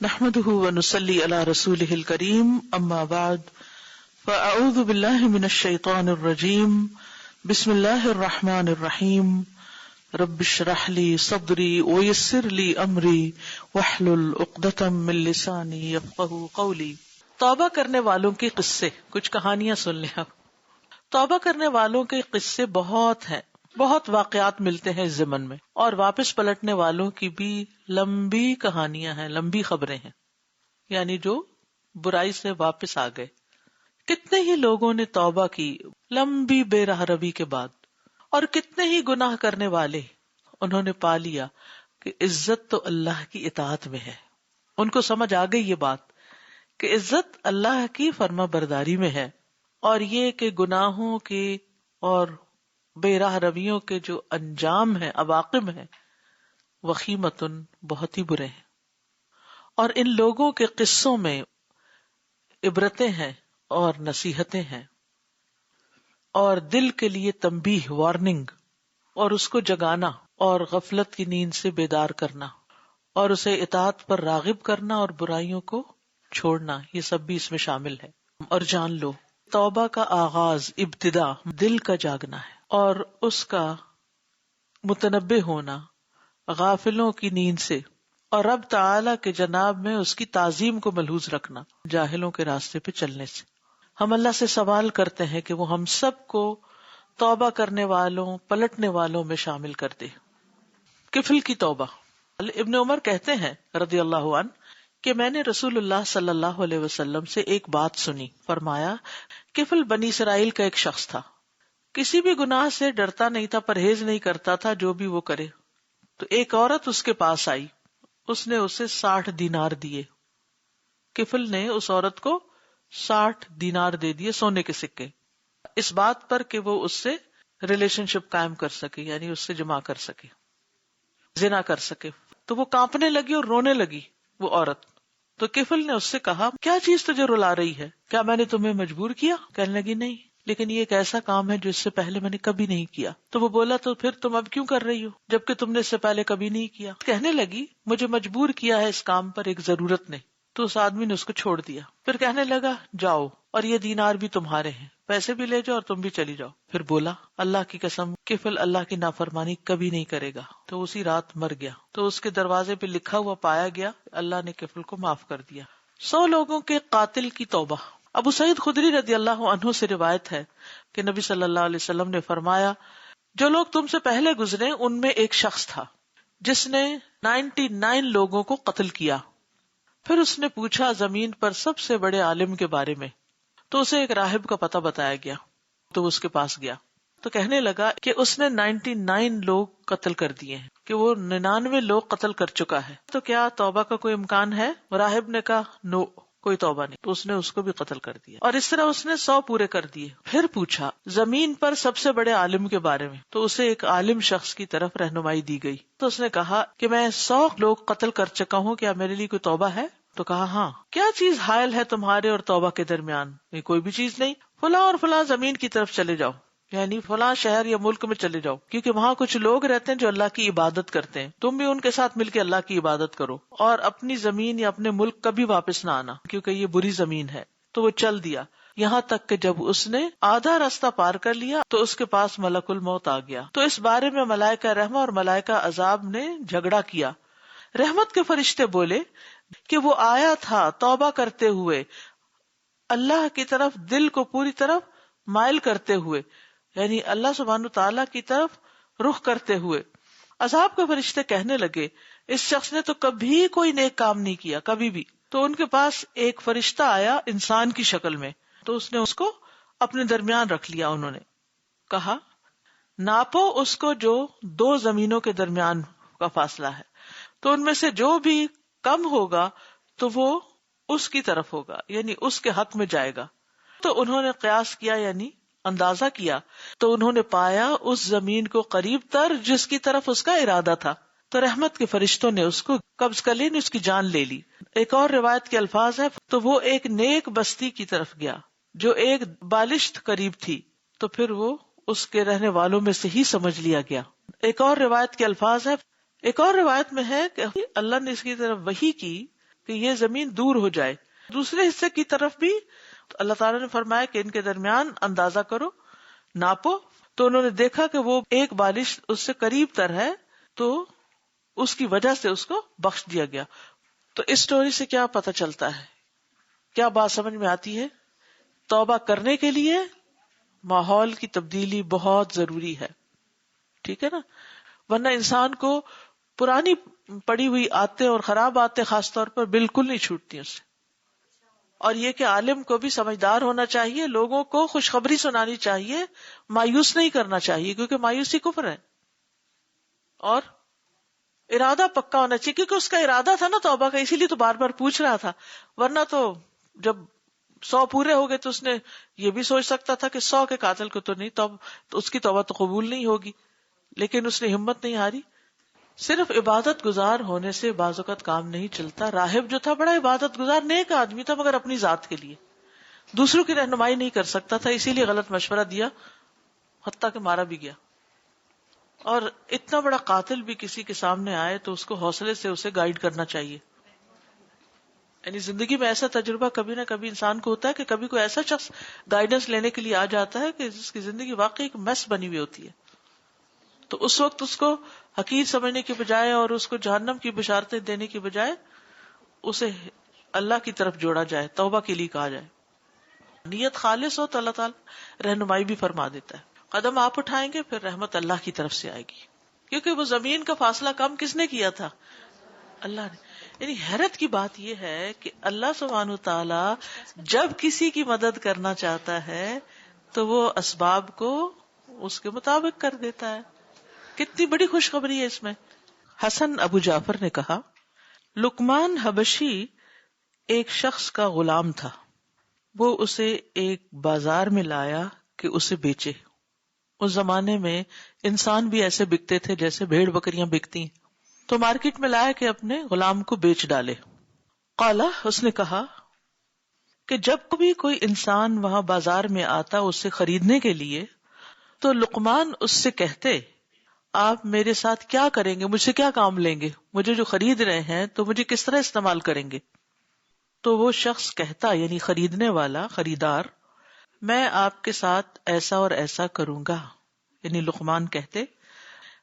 نحمده ونصلي على رسوله الكريم اما بعد فاعوذ بالله من الشيطان الرجيم بسم الله الرحمن الرحيم رب اشرح لي صدري ويسر لي امري واحلل عقدة من لساني يفقهوا قولي۔ توبہ کرنے والوں کے قصے، کچھ کہانیاں سن لیں آپ۔ توبہ کرنے والوں کے قصے بہت ہیں، بہت واقعات ملتے ہیں اس زمن میں، اور واپس پلٹنے والوں کی بھی لمبی کہانیاں ہیں، لمبی خبریں ہیں، یعنی جو برائی سے واپس آ گئے۔ کتنے ہی لوگوں نے توبہ کی لمبی بے راہ روی کے بعد، اور کتنے ہی گناہ کرنے والے انہوں نے پا لیا کہ عزت تو اللہ کی اطاعت میں ہے۔ ان کو سمجھ آ گئی یہ بات کہ عزت اللہ کی فرما برداری میں ہے، اور یہ کہ گناہوں کے اور بے راہ رویوں کے جو انجام ہیں، عواقب ہیں، وخیمتن بہت ہی برے ہیں۔ اور ان لوگوں کے قصوں میں عبرتیں ہیں اور نصیحتیں ہیں، اور دل کے لیے تنبیہ، وارننگ، اور اس کو جگانا اور غفلت کی نیند سے بیدار کرنا، اور اسے اطاعت پر راغب کرنا اور برائیوں کو چھوڑنا، یہ سب بھی اس میں شامل ہے۔ اور جان لو، توبہ کا آغاز، ابتدا دل کا جاگنا ہے، اور اس کا متنبہ ہونا غافلوں کی نیند سے، اور رب تعالی کے جناب میں اس کی تعظیم کو ملحوظ رکھنا جاہلوں کے راستے پہ چلنے سے۔ ہم اللہ سے سوال کرتے ہیں کہ وہ ہم سب کو توبہ کرنے والوں، پلٹنے والوں میں شامل کر دے۔ کفل کی توبہ۔ ابن عمر کہتے ہیں رضی اللہ عنہ کہ میں نے رسول اللہ صلی اللہ علیہ وسلم سے ایک بات سنی۔ فرمایا، کفل بنی اسرائیل کا ایک شخص تھا، کسی بھی گناہ سے ڈرتا نہیں تھا، پرہیز نہیں کرتا تھا، جو بھی وہ کرے۔ تو ایک عورت اس کے پاس آئی، اس نے اسے 60 دینار دیے۔ کفل نے اس عورت کو 60 دینار دے دیے، سونے کے سکے، اس بات پر کہ وہ اس سے ریلیشن شپ قائم کر سکے، یعنی اس سے جمع کر سکے، زنا کر سکے۔ تو وہ کانپنے لگی اور رونے لگی وہ عورت۔ تو کفل نے اس سے کہا، کیا چیز تجھے رلا رہی ہے؟ کیا میں نے تمہیں مجبور کیا؟ کہنے لگی، نہیں، لیکن یہ ایک ایسا کام ہے جو اس سے پہلے میں نے کبھی نہیں کیا۔ تو وہ بولا، تو پھر تم اب کیوں کر رہی ہو جبکہ تم نے اس سے پہلے کبھی نہیں کیا؟ کہنے لگی، مجھے مجبور کیا ہے اس کام پر ایک ضرورت نے۔ تو اس آدمی نے اس کو چھوڑ دیا۔ پھر کہنے لگا، جاؤ، اور یہ دینار بھی تمہارے ہیں، پیسے بھی لے جاؤ اور تم بھی چلی جاؤ۔ پھر بولا، اللہ کی قسم، کفل اللہ کی نافرمانی کبھی نہیں کرے گا۔ تو اسی رات مر گیا۔ تو اس کے دروازے پہ لکھا ہوا پایا گیا، اللہ نے کفل کو معاف کر دیا۔ 100 لوگوں کے قاتل کی توبہ۔ ابو سعید خدری رضی اللہ عنہ سے روایت ہے کہ نبی صلی اللہ علیہ وسلم نے فرمایا، جو لوگ تم سے پہلے گزرے ان میں ایک شخص تھا جس نے 99 لوگوں کو قتل کیا۔ پھر اس نے پوچھا زمین پر سب سے بڑے عالم کے بارے میں، تو اسے ایک راہب کا پتہ بتایا گیا، تو وہ اس کے پاس گیا۔ تو کہنے لگا کہ اس نے 99 لوگ قتل کر دیے ہیں، کہ وہ 99 لوگ قتل کر چکا ہے، تو کیا توبہ کا کوئی امکان ہے؟ راہب نے کہا، نو، کوئی توبہ نہیں۔ تو اس نے اس کو بھی قتل کر دیا، اور اس طرح اس نے 100 پورے کر دیے۔ پھر پوچھا زمین پر سب سے بڑے عالم کے بارے میں، تو اسے ایک عالم شخص کی طرف رہنمائی دی گئی۔ تو اس نے کہا کہ میں 100 لوگ قتل کر چکا ہوں، کیا میرے لیے کوئی توبہ ہے؟ تو کہا، ہاں۔ کیا چیز حائل ہے تمہارے اور توبہ کے درمیان؟ یہ کوئی بھی چیز نہیں، فلاں اور فلاں زمین کی طرف چلے جاؤ، یعنی فلاں شہر یا ملک میں چلے جاؤ، کیونکہ وہاں کچھ لوگ رہتے ہیں جو اللہ کی عبادت کرتے ہیں، تم بھی ان کے ساتھ مل کے اللہ کی عبادت کرو، اور اپنی زمین یا اپنے ملک کبھی واپس نہ آنا، کیونکہ یہ بری زمین ہے۔ تو وہ چل دیا، یہاں تک کہ جب اس نے آدھا راستہ پار کر لیا تو اس کے پاس ملک الموت آ گیا۔ تو اس بارے میں ملائکہ رحمہ اور ملائکہ عذاب نے جھگڑا کیا۔ رحمت کے فرشتے بولے کہ وہ آیا تھا توبہ کرتے ہوئے، اللہ کی طرف دل کو پوری طرف مائل کرتے ہوئے، یعنی اللہ سبحانہ تعالیٰ کی طرف رخ کرتے ہوئے۔ عذاب کے فرشتے کہنے لگے، اس شخص نے تو کبھی کوئی نیک کام نہیں کیا، کبھی بھی۔ تو ان کے پاس ایک فرشتہ آیا انسان کی شکل میں، تو اس نے اس کو اپنے درمیان رکھ لیا۔ انہوں نے کہا، ناپو اس کو جو 2 زمینوں کے درمیان کا فاصلہ ہے، تو ان میں سے جو بھی کم ہوگا تو وہ اس کی طرف ہوگا، یعنی اس کے حق میں جائے گا۔ تو انہوں نے قیاس کیا، یعنی اندازہ کیا، تو انہوں نے پایا اس زمین کو قریب تر جس کی طرف اس کا ارادہ تھا۔ تو رحمت کے فرشتوں نے اس کو قبض کر لی، اس کی جان لے لی۔ ایک اور روایت کے الفاظ ہے، تو وہ ایک نیک بستی کی طرف گیا جو ایک بالشت قریب تھی، تو پھر وہ اس کے رہنے والوں میں سے ہی سمجھ لیا گیا۔ ایک اور روایت کے الفاظ ہے، ایک اور روایت میں ہے کہ اللہ نے اس کی طرف وحی کی کہ یہ زمین دور ہو جائے. دوسرے حصے کی طرف بھی اللہ تعالیٰ نے فرمایا کہ ان کے درمیان اندازہ کرو، ناپو. تو انہوں نے دیکھا کہ وہ ایک بالش اس سے قریب تر ہے، تو اس کی وجہ سے اس کو بخش دیا گیا. تو اس سٹوری سے کیا پتہ چلتا ہے، کیا بات سمجھ میں آتی ہے؟ توبہ کرنے کے لیے ماحول کی تبدیلی بہت ضروری ہے، ٹھیک ہے نا؟ ورنہ انسان کو پرانی پڑی ہوئی عادتیں اور خراب عادتیں خاص طور پر بالکل نہیں چھوٹتی اس سے. اور یہ کہ عالم کو بھی سمجھدار ہونا چاہیے، لوگوں کو خوشخبری سنانی چاہیے، مایوس نہیں کرنا چاہیے، کیونکہ مایوسی کفر ہے. اور ارادہ پکا ہونا چاہیے، کیونکہ اس کا ارادہ تھا نا توبہ کا، اسی لیے تو بار بار پوچھ رہا تھا. ورنہ تو جب 100 پورے ہو گئے تو اس نے یہ بھی سوچ سکتا تھا کہ 100 کے قاتل کو تو نہیں، تو اس کی توبہ تو قبول نہیں ہوگی. لیکن اس نے ہمت نہیں ہاری. صرف عبادت گزار ہونے سے بعض اوقات کام نہیں چلتا. راہب جو تھا بڑا عبادت گزار نیک آدمی تھا، مگر اپنی ذات کے لیے، دوسروں کی رہنمائی نہیں کر سکتا تھا، اسی لیے غلط مشورہ دیا، حتیٰ کہ مارا بھی گیا. اور اتنا بڑا قاتل بھی کسی کے سامنے آئے تو اس کو حوصلے سے اسے گائیڈ کرنا چاہیے. یعنی زندگی میں ایسا تجربہ کبھی نہ کبھی انسان کو ہوتا ہے کہ کبھی کوئی ایسا شخص گائیڈنس لینے کے لیے آ جاتا ہے کہ جس کی زندگی واقعی ایک میس بنی ہوئی ہوتی ہے. تو اس وقت اس کو حقیر سمجھنے کے بجائے اور اس کو جہنم کی بشارتیں دینے کی بجائے اسے اللہ کی طرف جوڑا جائے، توبہ کے لیے کہا جائے. نیت خالص ہو تو اللہ تعالیٰ رہنمائی بھی فرما دیتا ہے. قدم آپ اٹھائیں گے پھر رحمت اللہ کی طرف سے آئے گی، کیونکہ وہ زمین کا فاصلہ کم کس نے کیا تھا؟ اللہ نے. یعنی حیرت کی بات یہ ہے کہ اللہ سبحانہ وتعالیٰ جب کسی کی مدد کرنا چاہتا ہے تو وہ اسباب کو اس کے مطابق کر دیتا ہے. کتنی بڑی خوشخبری ہے اس میں. حسن ابو جعفر نے کہا، لقمان حبشی ایک شخص کا غلام تھا، وہ اسے ایک بازار میں لایا کہ اسے بیچے. اس زمانے میں انسان بھی ایسے بکتے تھے جیسے بھیڑ بکریاں بکتی ہیں. تو مارکیٹ میں لایا کہ اپنے غلام کو بیچ ڈالے. قالا، اس نے کہا کہ جب کبھی کوئی انسان وہاں بازار میں آتا اسے خریدنے کے لیے تو لقمان اس سے کہتے، آپ میرے ساتھ کیا کریں گے، مجھ سے کیا کام لیں گے، مجھے جو خرید رہے ہیں تو مجھے کس طرح استعمال کریں گے. تو وہ شخص کہتا، یعنی خریدنے والا، خریدار، میں آپ کے ساتھ ایسا اور ایسا کروں گا. یعنی لقمان کہتے،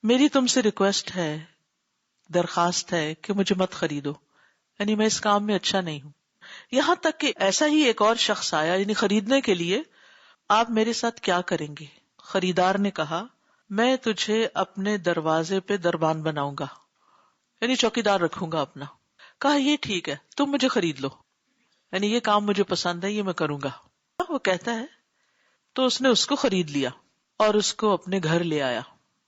میری تم سے ریکویسٹ ہے، درخواست ہے کہ مجھے مت خریدو، یعنی میں اس کام میں اچھا نہیں ہوں. یہاں تک کہ ایسا ہی ایک اور شخص آیا، یعنی خریدنے کے لیے، آپ میرے ساتھ کیا کریں گے. خریدار نے کہا، میں تجھے اپنے دروازے پہ دربان بناؤں گا، یعنی چوکیدار رکھوں گا اپنا. کہا یہ ٹھیک ہے، تم مجھے خرید لو، یعنی یہ کام مجھے پسند ہے، یہ میں کروں گا. وہ کہتا ہے تو اس نے اس کو خرید لیا اور اس کو اپنے گھر لے آیا.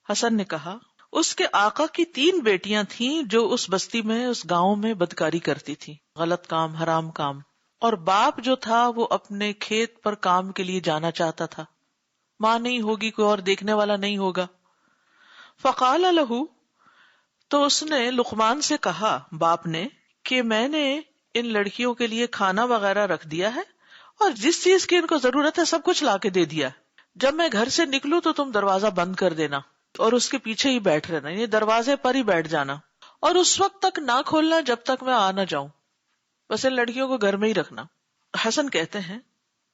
حسن نے کہا، اس کے آقا کی 3 بیٹیاں تھیں جو اس بستی میں، اس گاؤں میں بدکاری کرتی تھی، غلط کام، حرام کام. اور باپ جو تھا وہ اپنے کھیت پر کام کے لیے جانا چاہتا تھا، ماں نہیں ہوگی، کوئی اور دیکھنے والا نہیں ہوگا. فقال لہو، تو اس نے لقمان سے کہا، باپ نے، کہ میں نے ان لڑکیوں کے لیے کھانا وغیرہ رکھ دیا ہے اور جس چیز کی ان کو ضرورت ہے سب کچھ لا کے دے دیا. جب میں گھر سے نکلوں تو تم دروازہ بند کر دینا اور اس کے پیچھے ہی بیٹھ رہنا، یعنی دروازے پر ہی بیٹھ جانا، اور اس وقت تک نہ کھولنا جب تک میں آ نہ جاؤں. بس ان لڑکیوں کو گھر میں ہی رکھنا. حسن کہتے ہیں،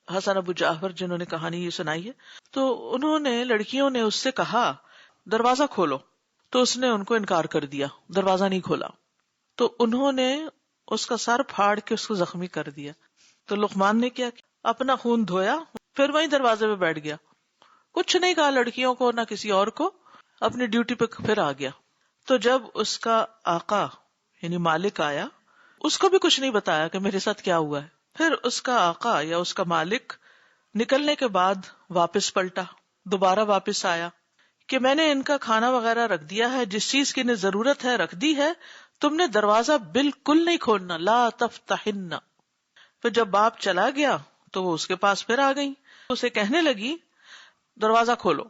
حسن ابو جعفر جنہوں نے کہانی یہ سنائی ہے، تو انہوں نے، لڑکیوں نے اس سے کہا دروازہ کھولو، تو اس نے ان کو انکار کر دیا، دروازہ نہیں کھولا. تو انہوں نے اس کا سر پھاڑ کے اس کو زخمی کر دیا. تو لقمان نے کیا، اپنا خون دھویا، پھر وہیں دروازے پہ بیٹھ گیا، کچھ نہیں کہا لڑکیوں کو نہ کسی اور کو، اپنی ڈیوٹی پہ پھر آ گیا. تو جب اس کا آقا یعنی مالک آیا، اس کو بھی کچھ نہیں بتایا کہ میرے ساتھ کیا ہوا ہے. پھر اس کا آقا یا اس کا مالک نکلنے کے بعد واپس پلٹا، دوبارہ واپس آیا کہ میں نے ان کا کھانا وغیرہ رکھ دیا ہے، جس چیز کی انہیں ضرورت ہے رکھ دی ہے، تم نے دروازہ بالکل نہیں کھولنا، لا تفتحن. پھر جب باپ چلا گیا تو وہ اس کے پاس پھر آ گئی، اسے کہنے لگی دروازہ کھولو،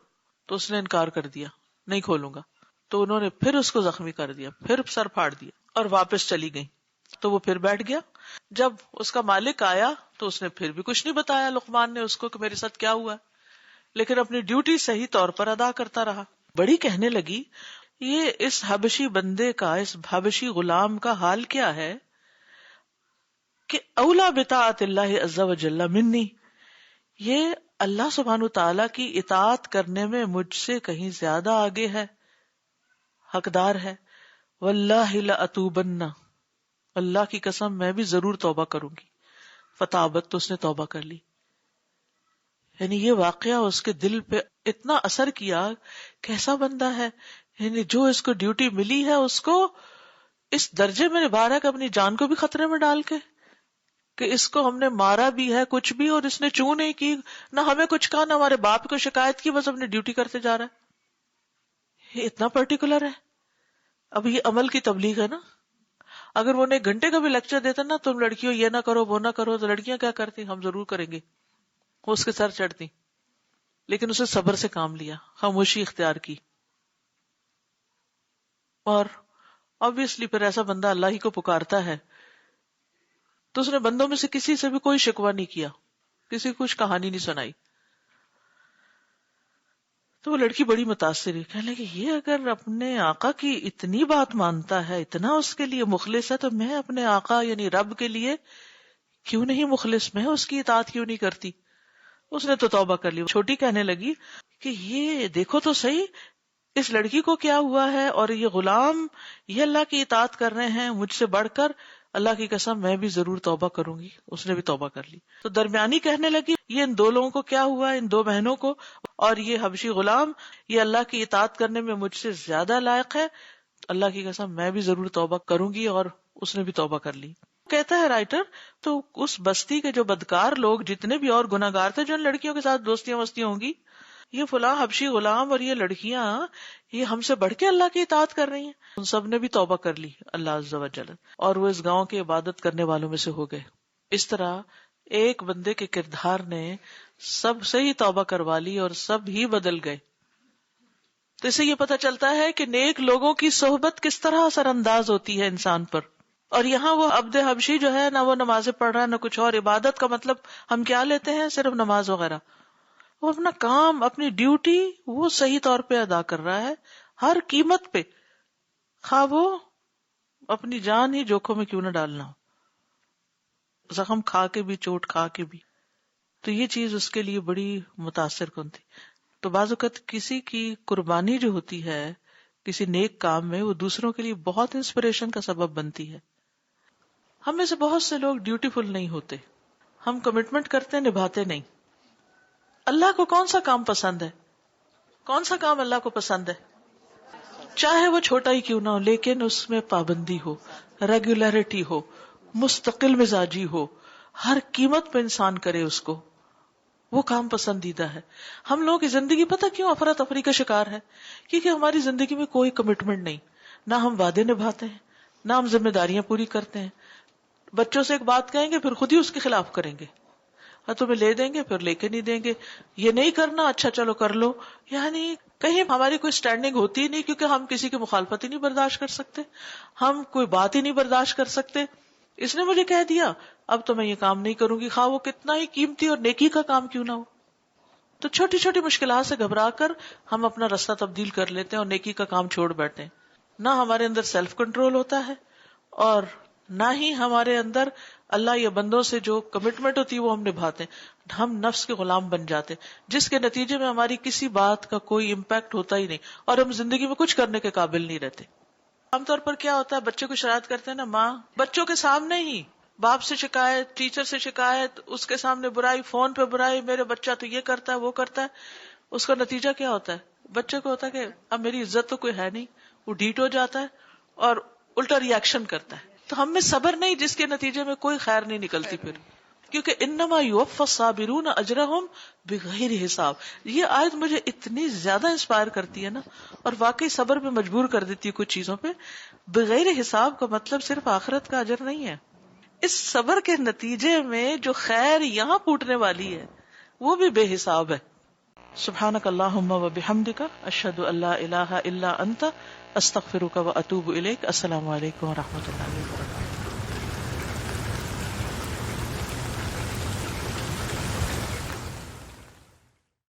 تو اس نے انکار کر دیا، نہیں کھولوں گا. تو انہوں نے پھر اس کو زخمی کر دیا، پھر سر پھاڑ دیا اور واپس چلی گئی. تو وہ پھر بیٹھ گیا. جب اس کا مالک آیا تو اس نے پھر بھی کچھ نہیں بتایا لقمان نے اس کو کہ میرے ساتھ کیا ہوا، لیکن اپنی ڈیوٹی صحیح طور پر ادا کرتا رہا. بڑی کہنے لگی، یہ اس حبشی بندے کا، اس حبشی غلام کا حال کیا ہے، کہ اولا بطاعت اللہ عز وجل منی، یہ اللہ سبحانہ وتعالی کی اطاعت کرنے میں مجھ سے کہیں زیادہ آگے ہے، حقدار ہے. واللہ لأتوبن، اللہ کی قسم میں بھی ضرور توبہ کروں گی. فتابت، تو اس نے توبہ کر لی. یعنی یہ واقعہ اس کے دل پہ اتنا اثر کیا، کیسا بندہ ہے، یعنی جو اس کو ڈیوٹی ملی ہے اس کو اس درجے میں نبھا رہا ہے کہ اپنی جان کو بھی خطرے میں ڈال کے، کہ اس کو ہم نے مارا بھی ہے کچھ بھی، اور اس نے چوں نہیں کی، نہ ہمیں کچھ کہا، نہ ہمارے باپ کو شکایت کی، بس اپنی ڈیوٹی کرتے جا رہا ہے. یہ اتنا پرٹیکولر ہے. اب یہ عمل کی تبلیغ ہے نا. اگر وہ 1 گھنٹے کا بھی لیکچر دیتا نا، تم لڑکیوں یہ نہ کرو وہ نہ کرو، تو لڑکیاں کیا کرتی؟ ہم ضرور کریں گے. وہ اس کے سر چڑھتی، لیکن اسے صبر سے کام لیا، خاموشی اختیار کی. اور obviously پھر ایسا بندہ اللہ ہی کو پکارتا ہے تو اس نے بندوں میں سے کسی سے بھی کوئی شکوہ نہیں کیا، کسی کو کچھ کہانی نہیں سنائی. تو وہ لڑکی بڑی متاثر ہوئی، کہنے لگی یہ اگر اپنے آقا کی اتنی بات مانتا ہے، اتنا اس کے لیے مخلص ہے، تو میں اپنے آقا یعنی رب کے لیے کیوں نہیں مخلص، میں اس کی اطاعت کیوں نہیں کرتی. اس نے تو توبہ کر لی. چھوٹی کہنے لگی کہ یہ دیکھو تو صحیح اس لڑکی کو کیا ہوا ہے، اور یہ غلام یہ اللہ کی اطاعت کر رہے ہیں مجھ سے بڑھ کر، اللہ کی قسم میں بھی ضرور توبہ کروں گی. اس نے بھی توبہ کر لی. تو درمیانی کہنے لگی یہ ان 2 لوگوں کو کیا ہوا، ان 2 بہنوں کو، اور یہ حبشی غلام یہ اللہ کی اطاعت کرنے میں مجھ سے زیادہ لائق ہے، اللہ کی قسم میں بھی ضرور توبہ کروں گی. اور اس نے بھی توبہ کر لی. کہتا ہے رائٹر، تو اس بستی کے جو بدکار لوگ جتنے بھی اور گناہگار تھے، جو ان لڑکیوں کے ساتھ دوستیاں وستیاں ہوں گی، یہ فلاں حبشی غلام اور یہ لڑکیاں یہ ہم سے بڑھ کے اللہ کی اطاعت کر رہی ہیں. ان سب نے بھی توبہ کر لی اللہ عز و جل، اور وہ اس گاؤں کے عبادت کرنے والوں میں سے ہو گئے. اس طرح ایک بندے کے کردار نے سب سے ہی توبہ کروا لی اور سب ہی بدل گئے. تو اسے یہ پتہ چلتا ہے کہ نیک لوگوں کی صحبت کس طرح اثر انداز ہوتی ہے انسان پر. اور یہاں وہ عبد حبشی جو ہے، نہ وہ نمازیں پڑھ رہا ہے نہ کچھ اور. عبادت کا مطلب ہم کیا لیتے ہیں؟ صرف نماز وغیرہ. وہ اپنا کام، اپنی ڈیوٹی وہ صحیح طور پہ ادا کر رہا ہے، ہر قیمت پہ، خواہ وہ اپنی جان ہی جوکھوں میں کیوں نہ ڈالنا ہو، زخم کھا کے بھی، چوٹ کھا کے بھی. تو یہ چیز اس کے لیے بڑی متاثر کن تھی. تو بعض اوقات کسی کی قربانی جو ہوتی ہے کسی نیک کام میں، وہ دوسروں کے لیے بہت انسپریشن کا سبب بنتی ہے. ہم میں سے بہت سے لوگ ڈیوٹیفل نہیں ہوتے، ہم کمٹمنٹ کرتے نبھاتے نہیں. اللہ کو کون سا کام پسند ہے؟ کون سا کام اللہ کو پسند ہے؟ چاہے وہ چھوٹا ہی کیوں نہ ہو، لیکن اس میں پابندی ہو، ریگولیرٹی ہو، مستقل مزاجی ہو، ہر قیمت پہ انسان کرے اس کو، وہ کام پسندیدہ ہے. ہم لوگوں کی زندگی پتہ کیوں افراتفری کا شکار ہے؟ کیونکہ ہماری زندگی میں کوئی کمٹمنٹ نہیں، نہ ہم وعدے نبھاتے ہیں، نہ ہم ذمہ داریاں پوری کرتے ہیں. بچوں سے ایک بات کہیں گے پھر خود ہی اس کے خلاف کریں گے، اور تمہیں لے دیں گے پھر لے کے نہیں دیں گے. یہ نہیں کرنا، اچھا چلو کر لو. یعنی کہیں ہماری کوئی سٹینڈنگ ہوتی ہی نہیں، کیونکہ ہم کسی کی مخالفت ہی نہیں برداشت کر سکتے، ہم کوئی بات ہی نہیں برداشت کر سکتے. اس نے مجھے کہہ دیا اب تو میں یہ کام نہیں کروں گی، خواہ وہ کتنا ہی قیمتی اور نیکی کا کام کیوں نہ ہو. تو چھوٹی چھوٹی مشکلات سے گھبرا کر ہم اپنا راستہ تبدیل کر لیتے ہیں اور نیکی کا کام چھوڑ بیٹھتے ہیں. نہ ہمارے اندر سیلف کنٹرول ہوتا ہے، اور نہ ہی ہمارے اندر اللہ یا بندوں سے جو کمٹمنٹ ہوتی ہے وہ ہم نبھاتے ہیں. ہم نفس کے غلام بن جاتے ہیں، جس کے نتیجے میں ہماری کسی بات کا کوئی امپیکٹ ہوتا ہی نہیں، اور ہم زندگی میں کچھ کرنے کے قابل نہیں رہتے. عام طور پر کیا ہوتا ہے، بچے کو شرارت کرتے ہیں نا ماں، بچوں کے سامنے ہی باپ سے شکایت، ٹیچر سے شکایت، اس کے سامنے برائی، فون پہ برائی، میرے بچہ تو یہ کرتا ہے وہ کرتا ہے. اس کا نتیجہ کیا ہوتا ہے؟ بچے کو ہوتا ہے کہ اب میری عزت تو کوئی ہے نہیں، وہ ڈھیٹ ہو جاتا ہے اور الٹا ریئیکشن کرتا ہے. تو ہم میں صبر نہیں، جس کے نتیجے میں کوئی خیر نہیں نکلتی پھر. کیونکہ انما یوفی الصابرون اجرہم بغیر حساب. یہ آیت مجھے اتنی زیادہ انسپائر کرتی ہے نا، اور واقعی صبر پہ مجبور کر دیتی ہے کچھ چیزوں پہ. بغیر حساب کا مطلب صرف آخرت کا اجر نہیں ہے، اس صبر کے نتیجے میں جو خیر یہاں پھوٹنے والی ہے وہ بھی بے حساب ہے. سبحانک اللہم و بحمدک، اشہد ان لا الہ الا انت، استغفرک و اتوب الیک. السلام علیکم و رحمۃ اللہ وبرکاتہ.